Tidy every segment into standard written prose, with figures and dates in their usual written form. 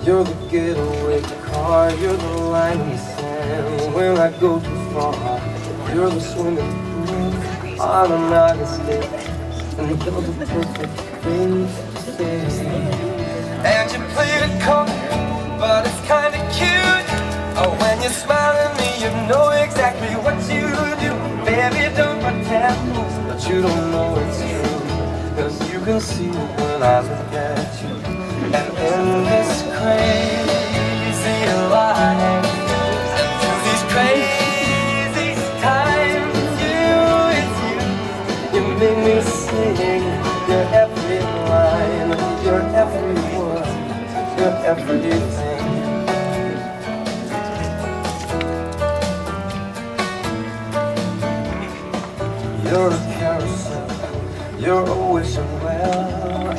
You're the getaway car, you're the line in the sand when I go too far. You're the swimming pool on an August day, and you're the perfect thing to say. And you play it cold, but it's kinda cute. Oh, when you smile at me, you know exactly what you do. Baby, don't pretend that you don't know it's true, 'cause you can see when I look at you. And in this crazy life, and through these crazy times, it's you, you make me sing your every line, your every word, your everything. You're a carousel, you're always somewhere,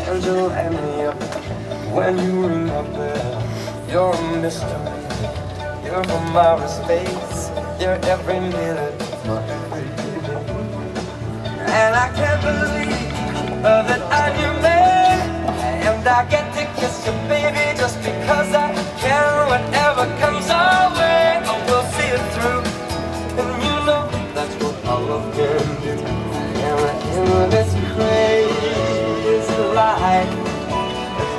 and you light me up when you ring my bell. You're a mystery, you're from outer space, you're every minute of my everyday. And I can't believe that I'm your man, and I get to kiss you, baby, just because I can. Whatever comes our way, I will see it through, and you know that's what all love can do. And in this crazy life,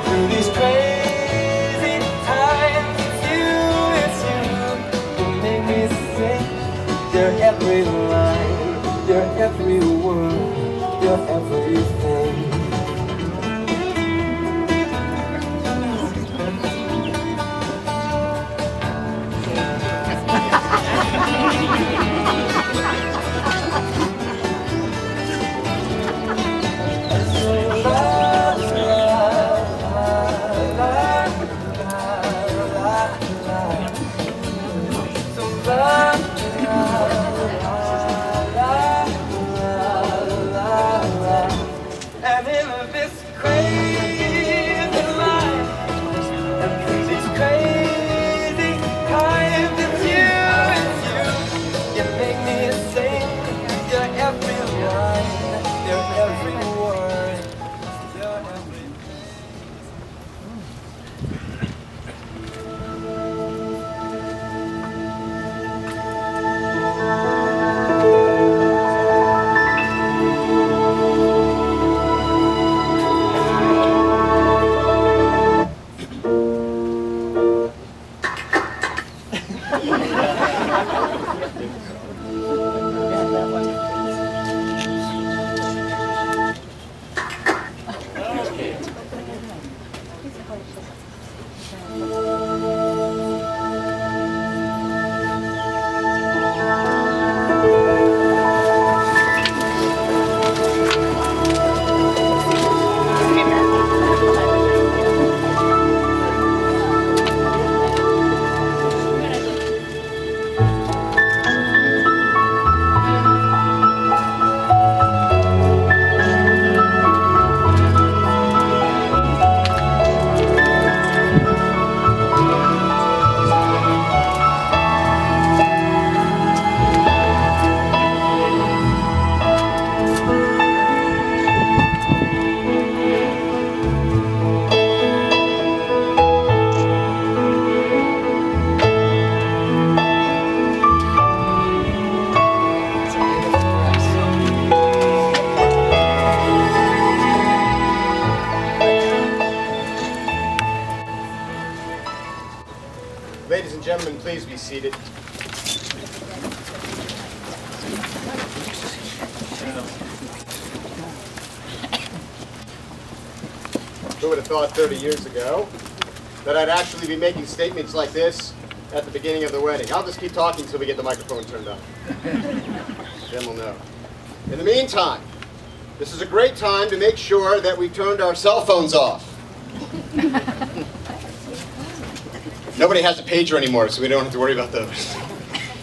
through these crazy times, it's you, you make me sing your every line, your every word, your everything. And in this crazy life, and through these crazy times, it's you, you make me sing your every line, your every word, your every... Ladies and gentlemen, please be seated. Who would have thought 30 years ago that I'd actually be making statements like this at the beginning of the wedding? I'll just keep talking until we get the microphone turned on. Then we'll know. In the meantime, this is a great time to make sure that we've turned our cell phones off. Nobody has a pager anymore, so we don't have to worry about those.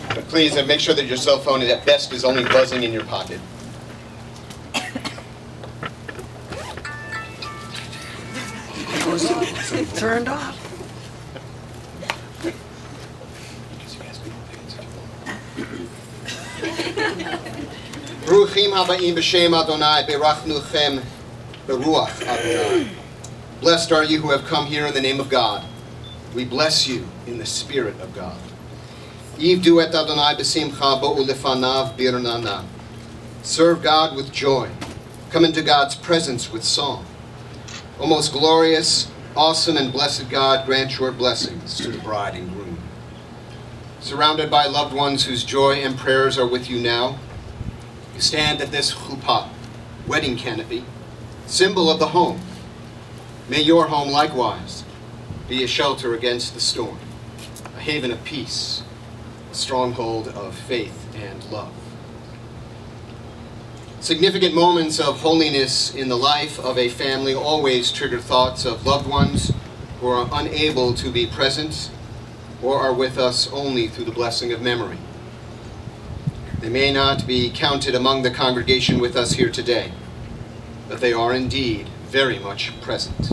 But please make sure that your cell phone at best is only buzzing in your pocket. Turned off. Bruchim habaim b'shem Adonai berachnuchem beruach Adonai. Blessed are you who have come here in the name of God. We bless you in the Spirit of God. Ivdu et Adonai b'simcha bo'u lefanav birnana. Serve God with joy. Come into God's presence with song. O most glorious, awesome, and blessed God, grant your blessings to the bride and groom. Surrounded by loved ones whose joy and prayers are with you now, you stand at this chuppah, wedding canopy, symbol of the home. May your home likewise be a shelter against the storm, a haven of peace, a stronghold of faith and love. Significant moments of holiness in the life of a family always trigger thoughts of loved ones who are unable to be present or are with us only through the blessing of memory. They may not be counted among the congregation with us here today, but they are indeed very much present.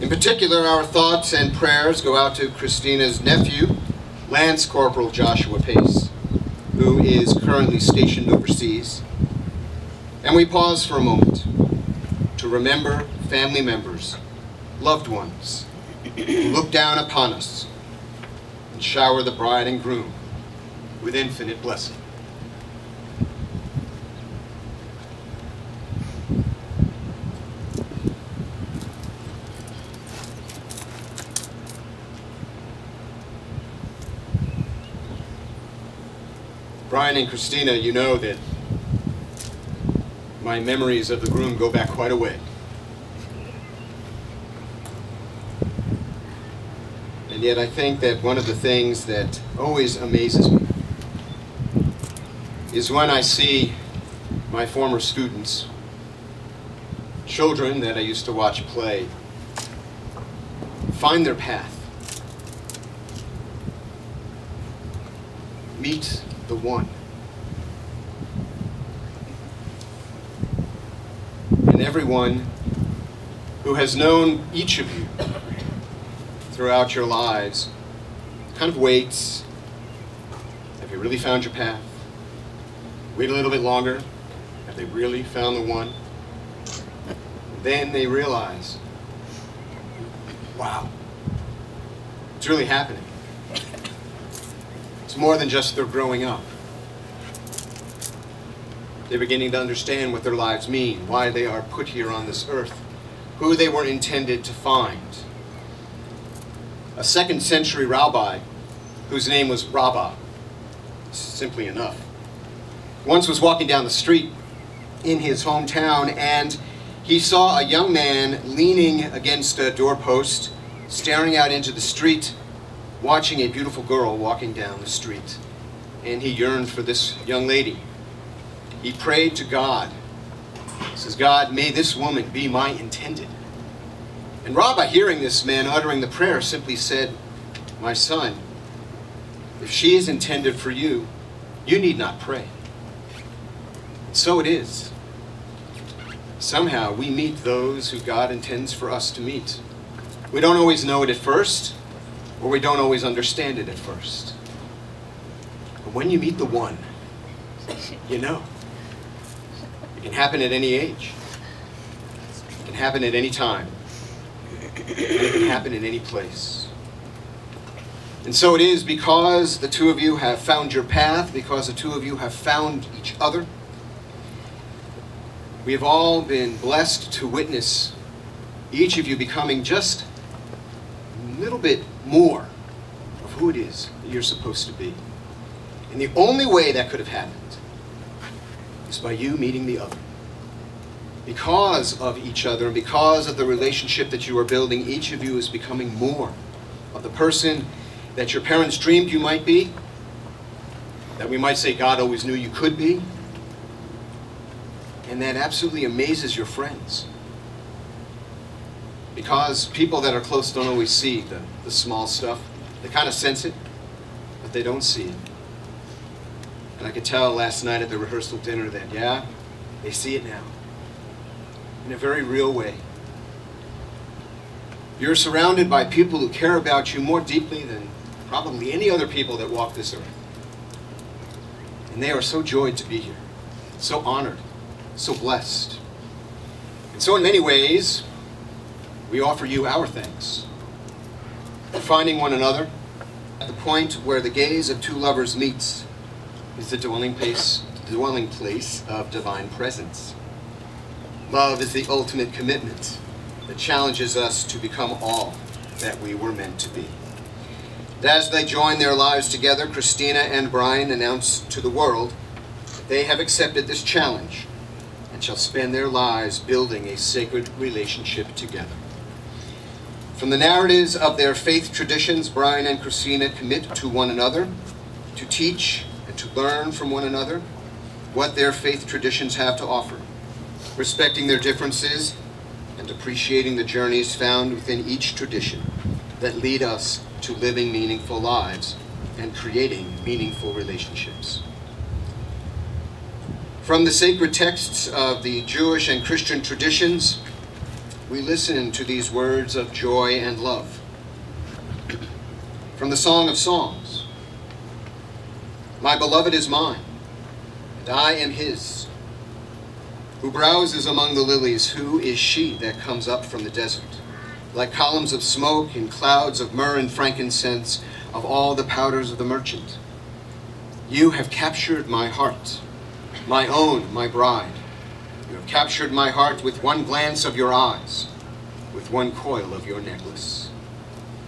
In particular, our thoughts and prayers go out to Christina's nephew, Lance Corporal Joshua Pace, who is currently stationed overseas. And we pause for a moment to remember family members, loved ones, who look down upon us and shower the bride and groom with infinite blessing. Bryan and Christina, you know that my memories of the groom go back quite a way. And yet I think that one of the things that always amazes me is when I see my former students, children that I used to watch play, find their path, meet the one. And everyone who has known each of you throughout your lives kind of waits. Have you really found your path? Wait a little bit longer. Have they really found the one? Then they realize, wow, it's really happening. It's more than just they're growing up. They're beginning to understand what their lives mean, why they are put here on this earth, who they were intended to find. A 2nd century rabbi, whose name was Rabbah, simply enough, once was walking down the street in his hometown, and he saw a young man leaning against a doorpost, staring out into the street, watching a beautiful girl walking down the street. And he yearned for this young lady. He prayed to God. He says, God, may this woman be my intended. And Rabbah, hearing this man uttering the prayer, simply said, my son, if she is intended for you, you need not pray. And so it is. Somehow we meet those who God intends for us to meet. We don't always know it at first, or we don't always understand it at first. But when you meet the one, you know. It can happen at any age. It can happen at any time. And it can happen in any place. And so it is because the two of you have found your path, because the two of you have found each other. We have all been blessed to witness each of you becoming just a little bit more of who it is that you're supposed to be. And the only way that could have happened is by you meeting the other. Because of each other and because of the relationship that you are building, each of you is becoming more of the person that your parents dreamed you might be, that we might say God always knew you could be, and that absolutely amazes your friends. Because people that are close don't always see the small stuff. They kind of sense it, but they don't see it. And I could tell last night at the rehearsal dinner that, yeah, they see it now. In a very real way. You're surrounded by people who care about you more deeply than probably any other people that walk this earth. And they are so joyed to be here, so honored, so blessed. And so in many ways, we offer you our thanks. Finding one another at the point where the gaze of two lovers meets is the dwelling place of divine presence. Love is the ultimate commitment that challenges us to become all that we were meant to be. And as they join their lives together, Christina and Bryan announce to the world that they have accepted this challenge and shall spend their lives building a sacred relationship together. From the narratives of their faith traditions, Bryan and Christina commit to one another, to teach and to learn from one another what their faith traditions have to offer, respecting their differences and appreciating the journeys found within each tradition that lead us to living meaningful lives and creating meaningful relationships. From the sacred texts of the Jewish and Christian traditions, we listen to these words of joy and love. From the Song of Songs, "My beloved is mine, and I am his. Who browses among the lilies, who is she that comes up from the desert? Like columns of smoke and clouds of myrrh and frankincense, of all the powders of the merchant. You have captured my heart, my own, my bride. You have captured my heart with one glance of your eyes, with one coil of your necklace.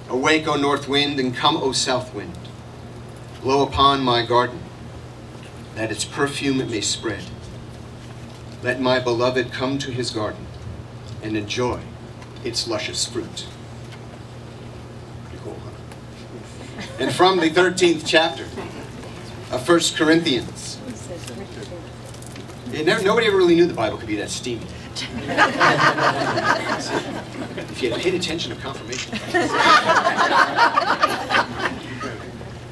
Awake, O north wind, and come, O south wind. Blow upon my garden, that its perfume may spread. Let my beloved come to his garden and enjoy its luscious fruit." Pretty cool, huh? And from the 13th chapter of 1 Corinthians. Nobody ever really knew the Bible could be that steamy. If you had paid attention to confirmation.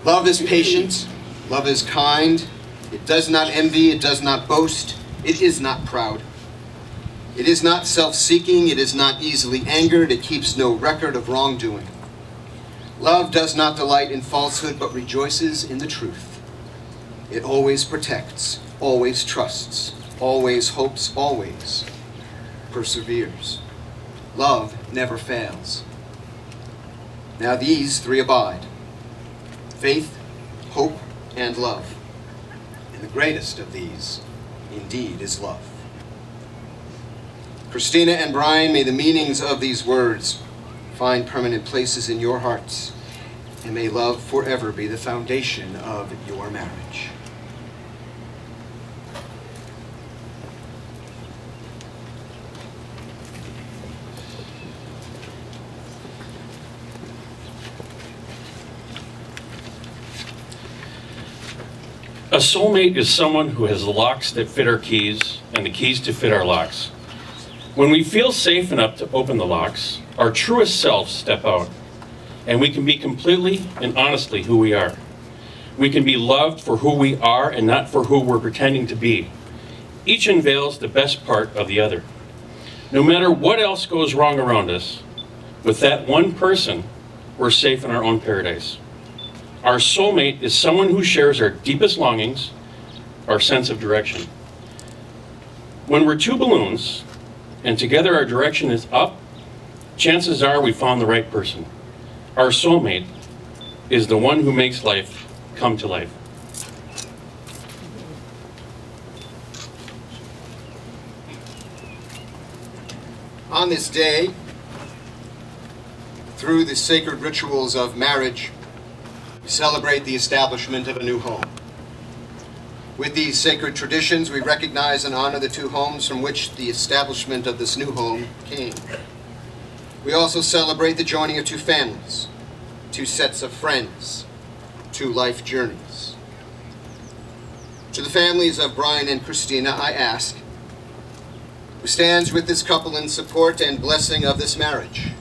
Love is patient. Love is kind. It does not envy. It does not boast. It is not proud. It is not self-seeking. It is not easily angered. It keeps no record of wrongdoing. Love does not delight in falsehood, but rejoices in the truth. It always protects, always trusts, always hopes, always perseveres. Love never fails. Now these three abide: faith, hope, and love. And the greatest of these, indeed, is love. Christina and Bryan, may the meanings of these words find permanent places in your hearts, and may love forever be the foundation of your marriage. A soulmate is someone who has the locks that fit our keys and the keys to fit our locks. When we feel safe enough to open the locks, our truest selves step out, and we can be completely and honestly who we are. We can be loved for who we are and not for who we're pretending to be. Each unveils the best part of the other. No matter what else goes wrong around us, with that one person, we're safe in our own paradise. Our soulmate is someone who shares our deepest longings, our sense of direction. When we're two balloons, and together our direction is up, chances are we found the right person. Our soulmate is the one who makes life come to life. On this day, through the sacred rituals of marriage, we celebrate the establishment of a new home. With these sacred traditions, we recognize and honor the two homes from which the establishment of this new home came. We also celebrate the joining of two families, two sets of friends, two life journeys. To the families of Bryan and Christina, I ask, who stands with this couple in support and blessing of this marriage?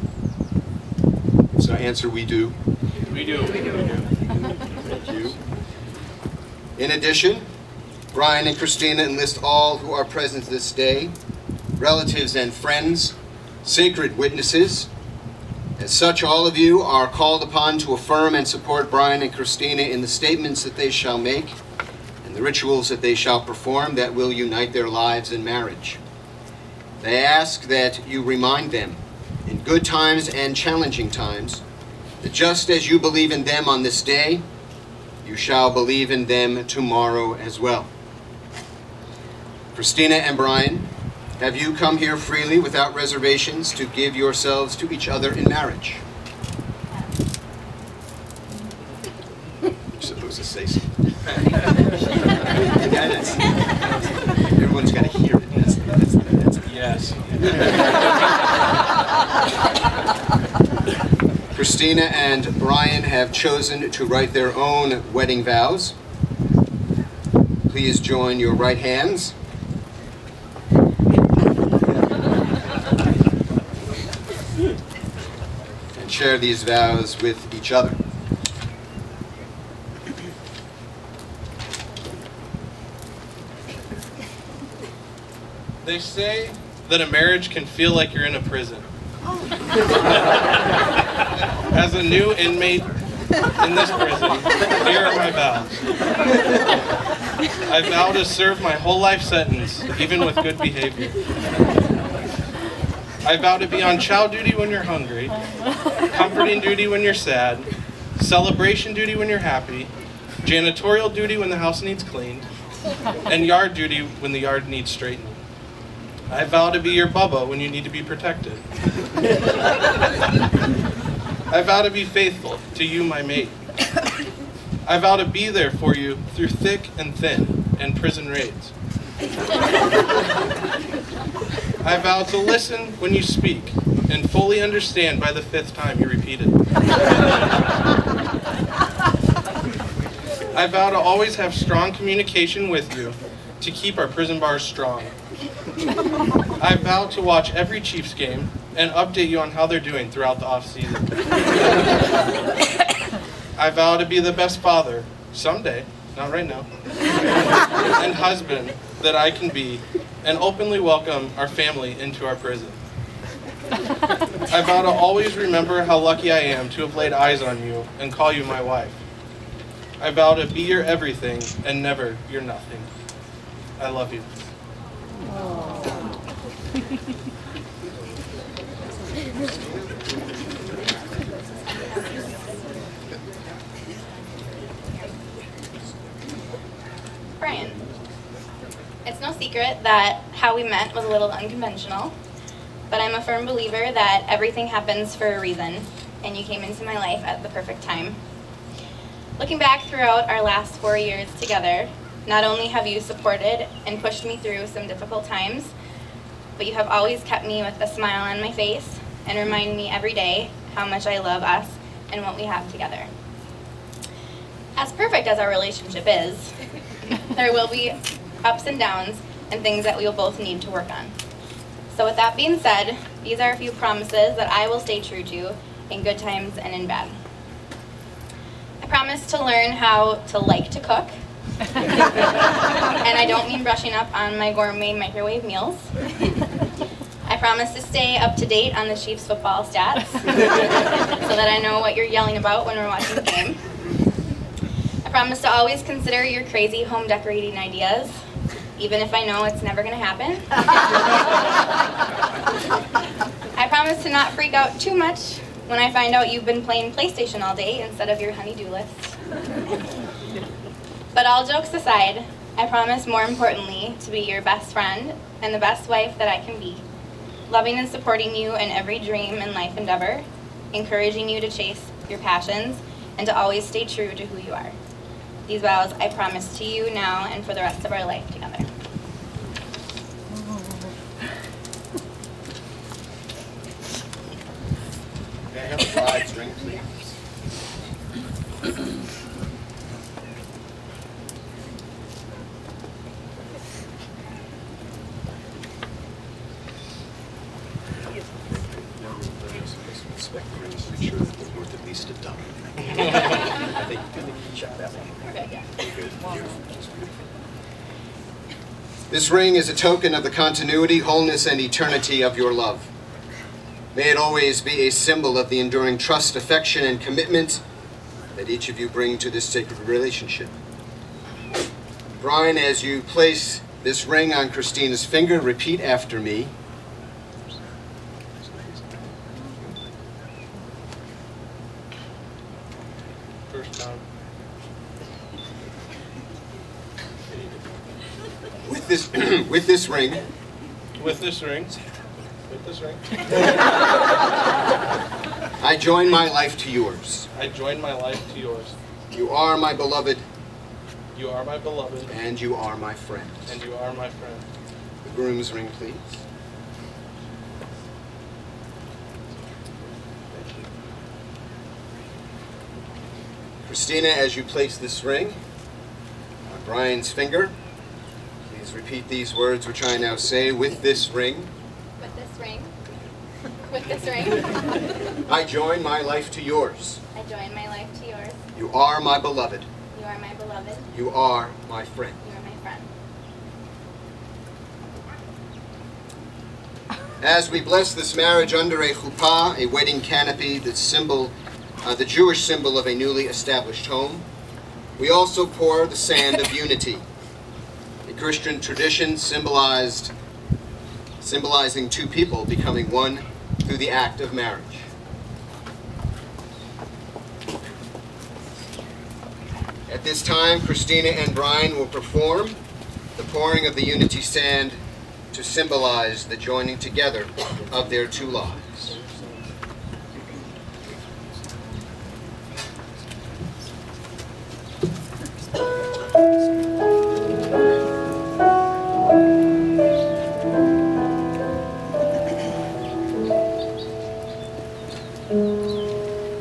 So I answer, we do. We do. Thank you. In addition, Bryan and Christina enlist all who are present this day, relatives and friends, sacred witnesses. As such, all of you are called upon to affirm and support Bryan and Christina in the statements that they shall make and the rituals that they shall perform that will unite their lives in marriage. They ask that you remind them, in good times and challenging times, that just as you believe in them on this day, you shall believe in them tomorrow as well. Christina and Bryan, have you come here freely without reservations to give yourselves to each other in marriage? You're supposed to say something. Everyone's got to hear it. That's Yes. Christina and Bryan have chosen to write their own wedding vows. Please join your right hands. And share these vows with each other. They say that a marriage can feel like you're in a prison. As a new inmate in this prison, here are my vows. I vow to serve my whole life sentence, even with good behavior. I vow to be on chow duty when you're hungry, comforting duty when you're sad, celebration duty when you're happy, janitorial duty when the house needs cleaned, and yard duty when the yard needs straightening. I vow to be your Bubba when you need to be protected. I vow to be faithful to you, my mate. I vow to be there for you through thick and thin and prison raids. I vow to listen when you speak and fully understand by the 5th time you repeat it. I vow to always have strong communication with you to keep our prison bars strong. I vow to watch every Chiefs game and update you on how they're doing throughout the off-season. I vow to be the best father, someday, not right now, and husband that I can be, and openly welcome our family into our prison. I vow to always remember how lucky I am to have laid eyes on you and call you my wife. I vow to be your everything and never your nothing. I love you. Bryan, it's no secret that how we met was a little unconventional, but I'm a firm believer that everything happens for a reason, and you came into my life at the perfect time. Looking back throughout our last 4 years together, not only have you supported and pushed me through some difficult times, but you have always kept me with a smile on my face and remind me every day how much I love us and what we have together. As perfect as our relationship is, there will be ups and downs and things that we will both need to work on. So with that being said, these are a few promises that I will stay true to in good times and in bad. I promise to learn how to like to cook. And I don't mean brushing up on my gourmet microwave meals. I promise to stay up to date on the Chiefs football stats so that I know what you're yelling about when we're watching the game. I promise to always consider your crazy home decorating ideas, even if I know it's never going to happen. I promise to not freak out too much when I find out you've been playing PlayStation all day instead of your honey-do list. But all jokes aside, I promise more importantly to be your best friend and the best wife that I can be, loving and supporting you in every dream and life endeavor, encouraging you to chase your passions, and to always stay true to who you are. These vows I promise to you now and for the rest of our life together. May I have a bride's ring, please? Inspect the rings to make sure that they're worth at least $1. I think you can shot that one. Good, yeah. This ring is a token of the continuity, wholeness, and eternity of your love. May it always be a symbol of the enduring trust, affection, and commitment that each of you bring to this sacred relationship. Bryan, as you place this ring on Christina's finger, repeat after me. first time. With this, with this ring, With this ring. With this ring. I join my life to yours. I join my life to yours. You are my beloved, You are my beloved, and you are my friend. and you are my friend. The groom's ring, please. Christina, as you place this ring on Bryan's finger, please repeat these words which I now say. With this ring, With this ring. With this ring. I join my life to yours. I join my life to yours. You are my beloved. You are my beloved. You are my friend. You are my friend. As we bless this marriage under a chuppah, a wedding canopy, the Jewish symbol of a newly established home, we also pour the sand of unity, a Christian tradition symbolizing two people becoming one through the act of marriage. At this time, Christina and Bryan will perform the pouring of the unity sand to symbolize the joining together of their two lives.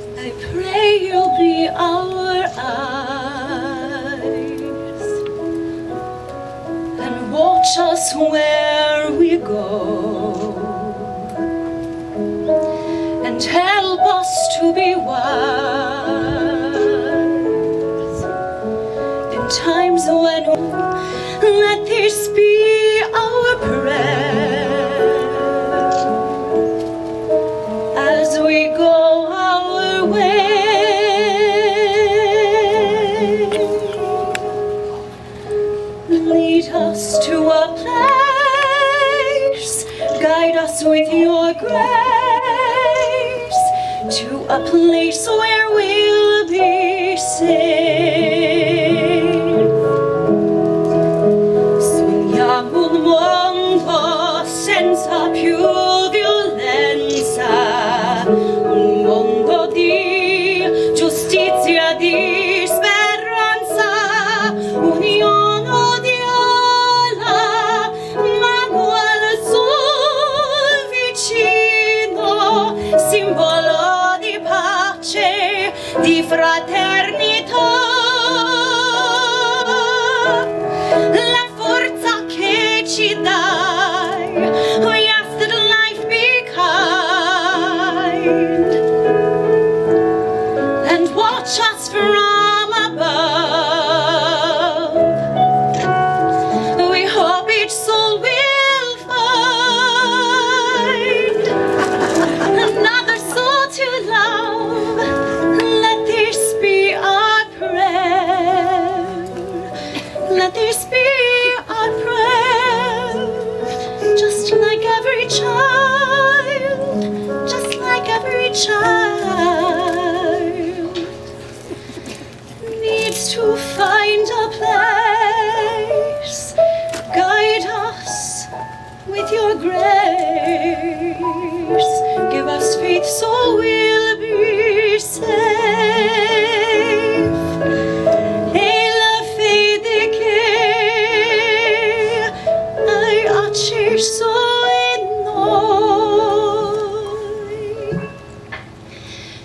I pray you'll be our eyes and watch us where we go and help us to be wise in times when let this be our prayer as we go our way. Lead us to a place, guide us with your grace, to a place where we'll be safe. Sogniamo un mondo senza più violenza, un mondo di giustizia, di speranza, unione odiola, mano al sul vicino, simbolo di pace, di fraternità. La forza che ci dai, we ask that life be kind and watch us from above. We hope each soul will find another soul to love. Let this be our prayer. Let this be our prayer. Just like every child, just like every child needs to find a place. Guide us with your grace. Give us faith so we'll be safe. E la fede che hai acceso in noi,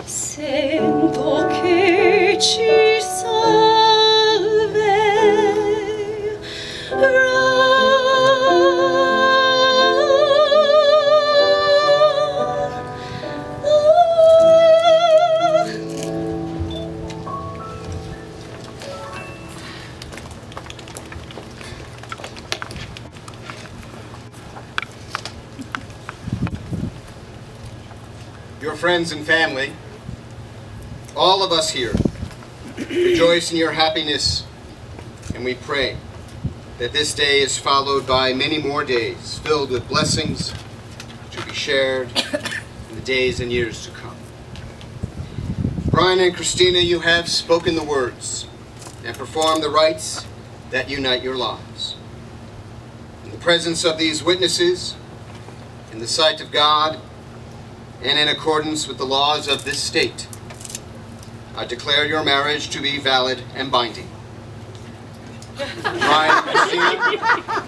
sento che ci Your friends and family, all of us here, rejoice in your happiness, and we pray that this day is followed by many more days filled with blessings to be shared in the days and years to come. Bryan and Christina, you have spoken the words and performed the rites that unite your lives. In the presence of these witnesses, in the sight of God, and in accordance with the laws of this state, I declare your marriage to be valid and binding. Bryan and Christina,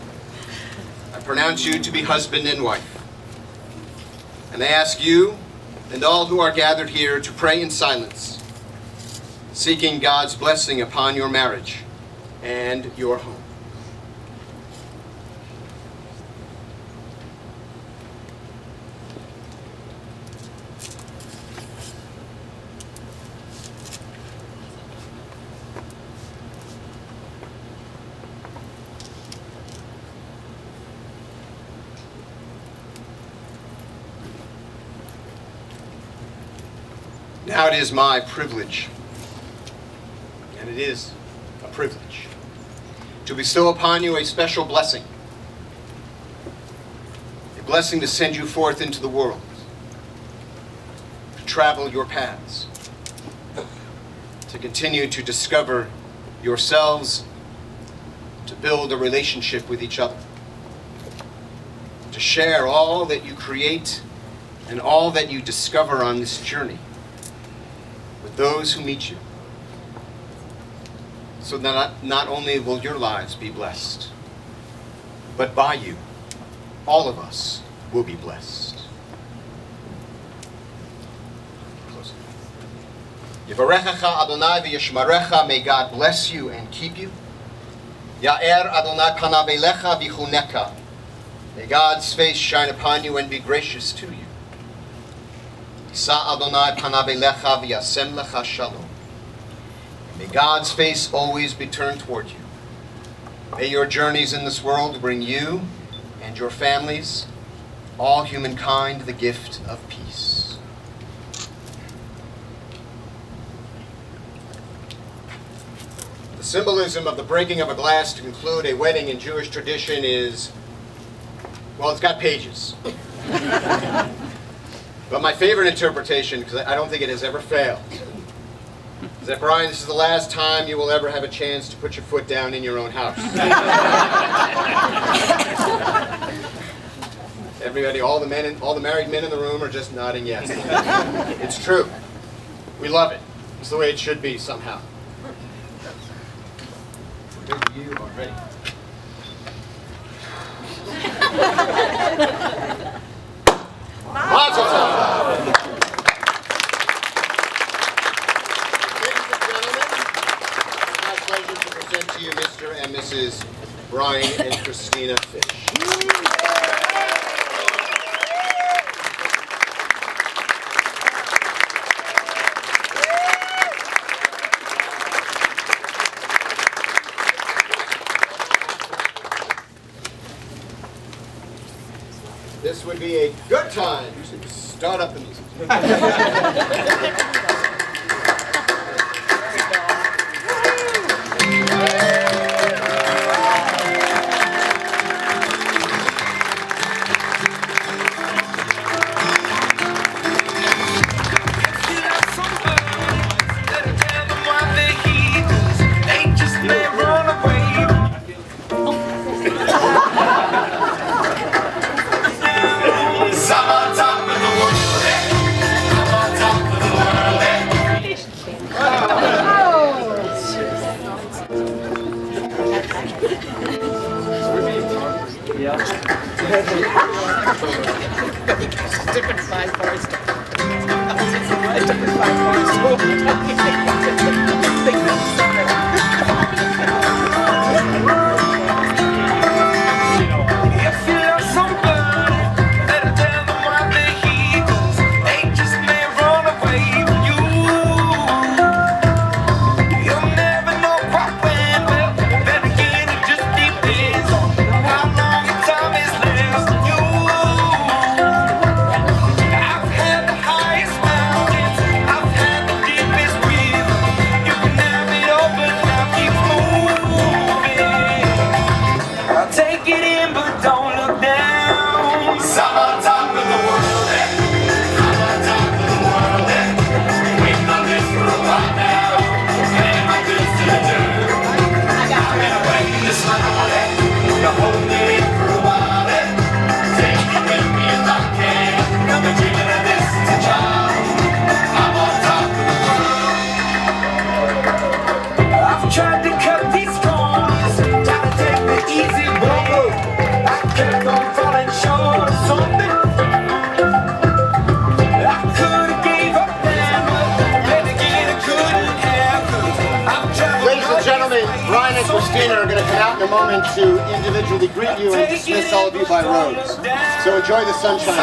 I pronounce you to be husband and wife. And I ask you and all who are gathered here to pray in silence, seeking God's blessing upon your marriage and your home. Now it is my privilege, and it is a privilege, to bestow upon you a special blessing. A blessing to send you forth into the world, to travel your paths, to continue to discover yourselves, to build a relationship with each other, to share all that you create and all that you discover on this journey with those who meet you, so that not only will your lives be blessed, but by you, all of us will be blessed. Yivarechecha Adonai v'yishmarecha, may God bless you and keep you. Ya'er Adonai panav elecha v'chuneka, may God's face shine upon you and be gracious to you. Yisa Adonai panav elecha v'yasem lecha shalom, may God's face always be turned toward you. May your journeys in this world bring you and your families, all humankind, the gift of peace. The symbolism of the breaking of a glass to conclude a wedding in Jewish tradition is, well, it's got pages. But my favorite interpretation, because I don't think it has ever failed, is that, Bryan, this is the last time you will ever have a chance to put your foot down in your own house. Everybody, all the married men in the room are just nodding yes. It's true. We love it. It's the way it should be somehow. You are ready. Mazel tov. Ladies and gentlemen, it's my pleasure to present to you Mr. and Mrs. Bryan and Christina Fish. This would be a good time to start up the music. I've had the highest mountains, I've had the deepest rivers. Christina are going to come out in a moment to individually greet you and dismiss all of you by roads. So enjoy the sunshine.